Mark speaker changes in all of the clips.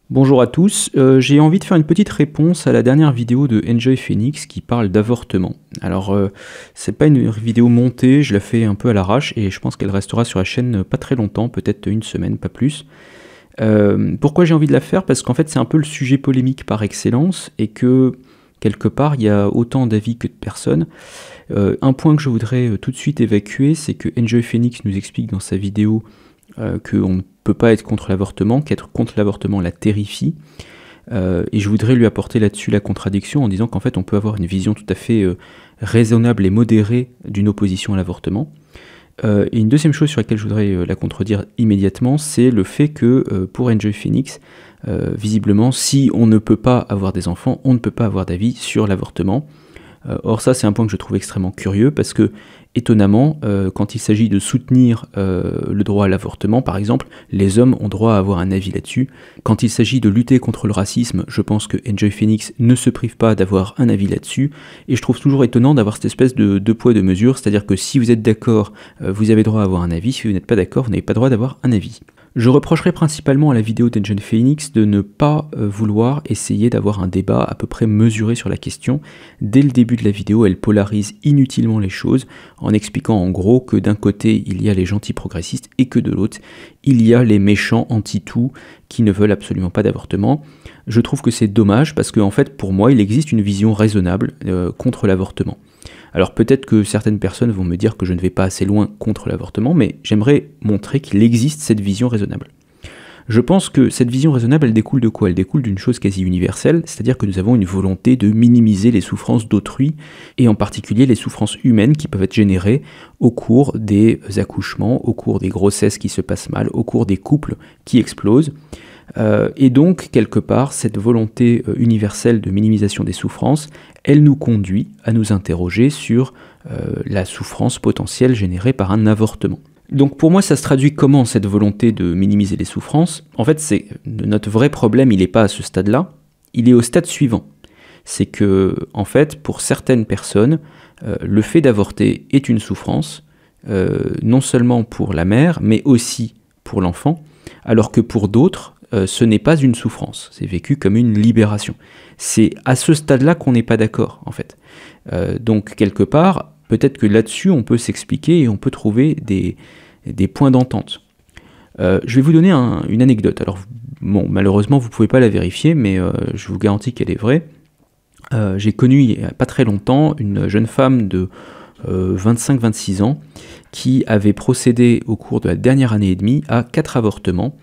Speaker 1: Bonjour à tous, j'ai envie de faire une petite réponse à la dernière vidéo de Enjoy Phoenix qui parle d'avortement. Alors, c'est pas une vidéo montée, je la fais un peu à l'arrache et je pense qu'elle restera sur la chaîne pas très longtemps, peut-être une semaine, pas plus. Pourquoi j'ai envie de la faire? Parce qu'en fait c'est un peu le sujet polémique par excellence et que quelque part il y a autant d'avis que de personnes. Un point que je voudrais tout de suite évacuer, c'est que Enjoy Phoenix nous explique dans sa vidéo qu'on ne peut pas être contre l'avortement, qu'être contre l'avortement la terrifie. Et je voudrais lui apporter là-dessus la contradiction en disant qu'en fait on peut avoir une vision tout à fait raisonnable et modérée d'une opposition à l'avortement. Et une deuxième chose sur laquelle je voudrais la contredire immédiatement, c'est le fait que pour Enjoy Phoenix, visiblement, si on ne peut pas avoir des enfants, on ne peut pas avoir d'avis sur l'avortement. Or ça c'est un point que je trouve extrêmement curieux parce que étonnamment, quand il s'agit de soutenir le droit à l'avortement par exemple, les hommes ont droit à avoir un avis là-dessus. Quand il s'agit de lutter contre le racisme, je pense que Enjoy Phoenix ne se prive pas d'avoir un avis là-dessus, et je trouve toujours étonnant d'avoir cette espèce de deux poids deux mesures, c'est-à-dire que si vous êtes d'accord, vous avez droit à avoir un avis, si vous n'êtes pas d'accord, vous n'avez pas droit d'avoir un avis. Je reprocherai principalement à la vidéo d'Enjoy Phoenix de ne pas vouloir essayer d'avoir un débat à peu près mesuré sur la question. Dès le début de la vidéo, elle polarise inutilement les choses en expliquant en gros que d'un côté il y a les gentils progressistes et que de l'autre il y a les méchants anti-tout qui ne veulent absolument pas d'avortement. Je trouve que c'est dommage parce qu'en fait pour moi il existe une vision raisonnable contre l'avortement. Alors peut-être que certaines personnes vont me dire que je ne vais pas assez loin contre l'avortement, mais j'aimerais montrer qu'il existe cette vision raisonnable. Je pense que cette vision raisonnable, elle découle de quoi? Elle découle d'une chose quasi universelle, c'est-à-dire que nous avons une volonté de minimiser les souffrances d'autrui, et en particulier les souffrances humaines qui peuvent être générées au cours des accouchements, au cours des grossesses qui se passent mal, au cours des couples qui explosent. Et donc, quelque part, cette volonté universelle de minimisation des souffrances, elle nous conduit à nous interroger sur la souffrance potentielle générée par un avortement. Donc pour moi, ça se traduit comment cette volonté de minimiser les souffrances? En fait, notre vrai problème, il n'est pas à ce stade-là, il est au stade suivant. C'est que, en fait, pour certaines personnes, le fait d'avorter est une souffrance, non seulement pour la mère, mais aussi pour l'enfant, alors que pour d'autres, ce n'est pas une souffrance, c'est vécu comme une libération. C'est à ce stade-là qu'on n'est pas d'accord, en fait. Donc, quelque part, peut-être que là-dessus, on peut s'expliquer et on peut trouver des points d'entente. Je vais vous donner une anecdote. Alors, bon, malheureusement, vous ne pouvez pas la vérifier, mais je vous garantis qu'elle est vraie. J'ai connu, il n'y a pas très longtemps, une jeune femme de 25-26 ans qui avait procédé au cours de la dernière année et demie à 4 avortements,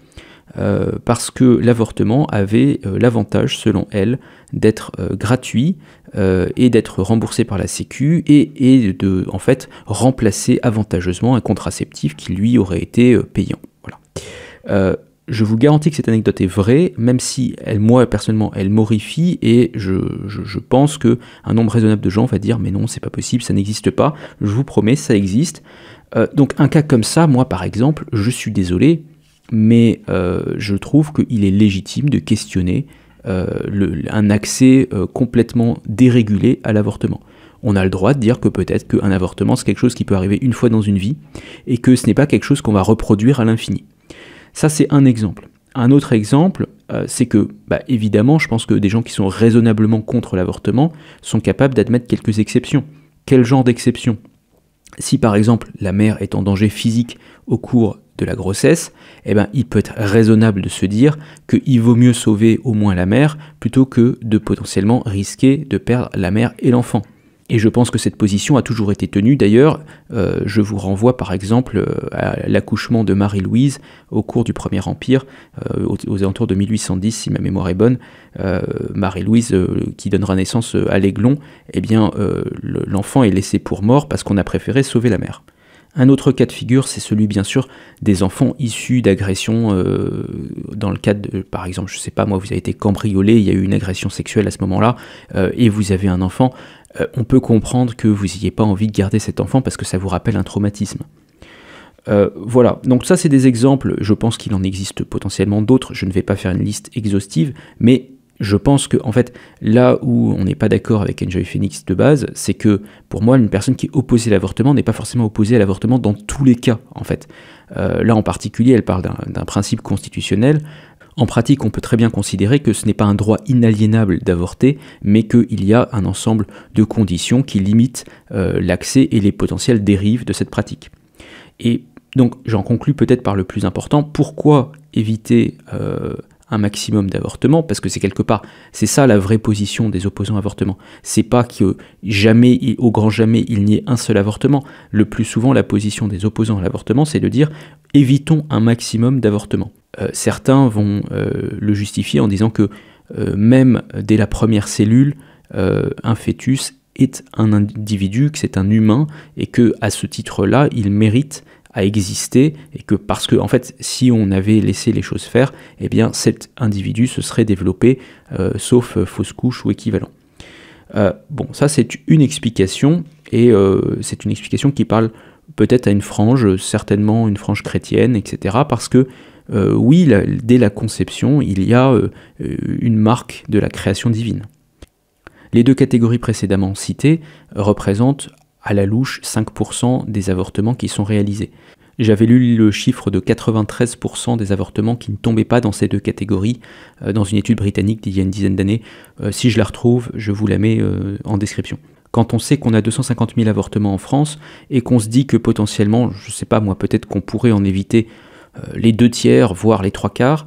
Speaker 1: parce que l'avortement avait l'avantage, selon elle, d'être gratuit et d'être remboursé par la Sécu et de en fait remplacer avantageusement un contraceptif qui lui aurait été payant. Voilà. Je vous garantis que cette anecdote est vraie, même si moi personnellement elle m'horrifie, et je pense qu'un nombre raisonnable de gens va dire mais non, c'est pas possible, ça n'existe pas. Je vous promets, ça existe. Donc un cas comme ça, moi par exemple, je suis désolé, mais je trouve qu'il est légitime de questionner un accès complètement dérégulé à l'avortement. On a le droit de dire que peut-être qu'un avortement c'est quelque chose qui peut arriver une fois dans une vie, et que ce n'est pas quelque chose qu'on va reproduire à l'infini. Ça c'est un exemple. Un autre exemple, c'est que, évidemment, je pense que des gens qui sont raisonnablement contre l'avortement sont capables d'admettre quelques exceptions. Quel genre d'exception? Si par exemple la mère est en danger physique au cours de la grossesse, il peut être raisonnable de se dire qu'il vaut mieux sauver au moins la mère plutôt que de potentiellement risquer de perdre la mère et l'enfant. Et je pense que cette position a toujours été tenue. D'ailleurs, je vous renvoie par exemple à l'accouchement de Marie-Louise au cours du Premier Empire, aux alentours de 1810, si ma mémoire est bonne. Marie-Louise, qui donnera naissance à l'Aiglon, l'enfant est laissé pour mort parce qu'on a préféré sauver la mère. Un autre cas de figure, c'est celui bien sûr des enfants issus d'agressions dans le cadre de, par exemple, je sais pas moi, vous avez été cambriolé, il y a eu une agression sexuelle à ce moment-là, et vous avez un enfant, on peut comprendre que vous n'ayez pas envie de garder cet enfant parce que ça vous rappelle un traumatisme. Voilà, donc ça c'est des exemples, je pense qu'il en existe potentiellement d'autres, je ne vais pas faire une liste exhaustive, mais je pense que en fait, là où on n'est pas d'accord avec Enjoy Phoenix de base, c'est que pour moi, une personne qui est opposée à l'avortement n'est pas forcément opposée à l'avortement dans tous les cas, en fait. Là en particulier, elle parle d'un principe constitutionnel. En pratique, on peut très bien considérer que ce n'est pas un droit inaliénable d'avorter, mais qu'il y a un ensemble de conditions qui limitent l'accès et les potentielles dérives de cette pratique. Et donc j'en conclus peut-être par le plus important, pourquoi éviter un maximum d'avortements? Parce que c'est quelque part, c'est ça la vraie position des opposants à l'avortement. C'est pas que jamais, au grand jamais, il n'y ait un seul avortement. Le plus souvent, la position des opposants à l'avortement, c'est de dire évitons un maximum d'avortements. Certains vont le justifier en disant que même dès la première cellule, un fœtus est un individu, que c'est un humain, et que à ce titre-là, il mérite à exister, et que parce que en fait, si on avait laissé les choses faire, eh bien cet individu se serait développé, sauf fausse couche ou équivalent. Bon, ça c'est une explication, et c'est une explication qui parle peut-être à une frange, certainement une frange chrétienne, etc. Parce que oui, dès la conception, il y a une marque de la création divine. Les deux catégories précédemment citées représentent à la louche 5% des avortements qui sont réalisés. J'avais lu le chiffre de 93% des avortements qui ne tombaient pas dans ces deux catégories dans une étude britannique d'il y a une dizaine d'années. Si je la retrouve, je vous la mets en description. Quand on sait qu'on a 250 000 avortements en France et qu'on se dit que potentiellement, je ne sais pas moi, peut-être qu'on pourrait en éviter les 2/3, voire les 3/4,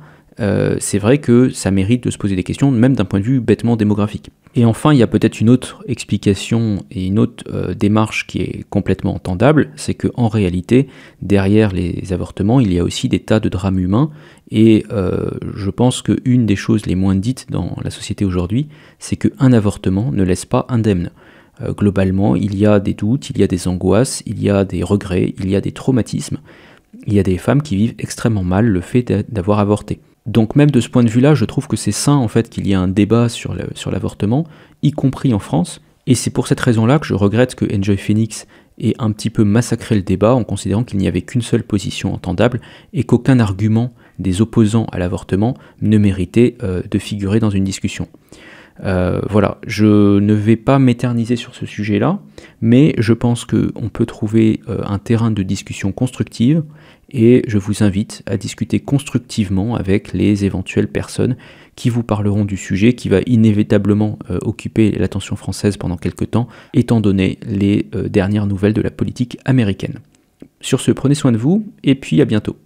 Speaker 1: c'est vrai que ça mérite de se poser des questions, même d'un point de vue bêtement démographique. Et enfin, il y a peut-être une autre explication et une autre démarche qui est complètement entendable, c'est qu'en réalité, derrière les avortements, il y a aussi des tas de drames humains, et je pense qu'une des choses les moins dites dans la société aujourd'hui, c'est qu'un avortement ne laisse pas indemne. Globalement, il y a des doutes, il y a des angoisses, il y a des regrets, il y a des traumatismes. Il y a des femmes qui vivent extrêmement mal le fait d'avoir avorté. Donc même de ce point de vue-là, je trouve que c'est sain en fait qu'il y ait un débat sur l'avortement, y compris en France, et c'est pour cette raison-là que je regrette que Enjoy Phoenix ait un petit peu massacré le débat en considérant qu'il n'y avait qu'une seule position entendable et qu'aucun argument des opposants à l'avortement ne méritait de figurer dans une discussion. Voilà, je ne vais pas m'éterniser sur ce sujet-là, mais je pense qu'on peut trouver un terrain de discussion constructive, et je vous invite à discuter constructivement avec les éventuelles personnes qui vous parleront du sujet qui va inévitablement occuper l'attention française pendant quelques temps, étant donné les dernières nouvelles de la politique américaine. Sur ce, prenez soin de vous, et puis à bientôt.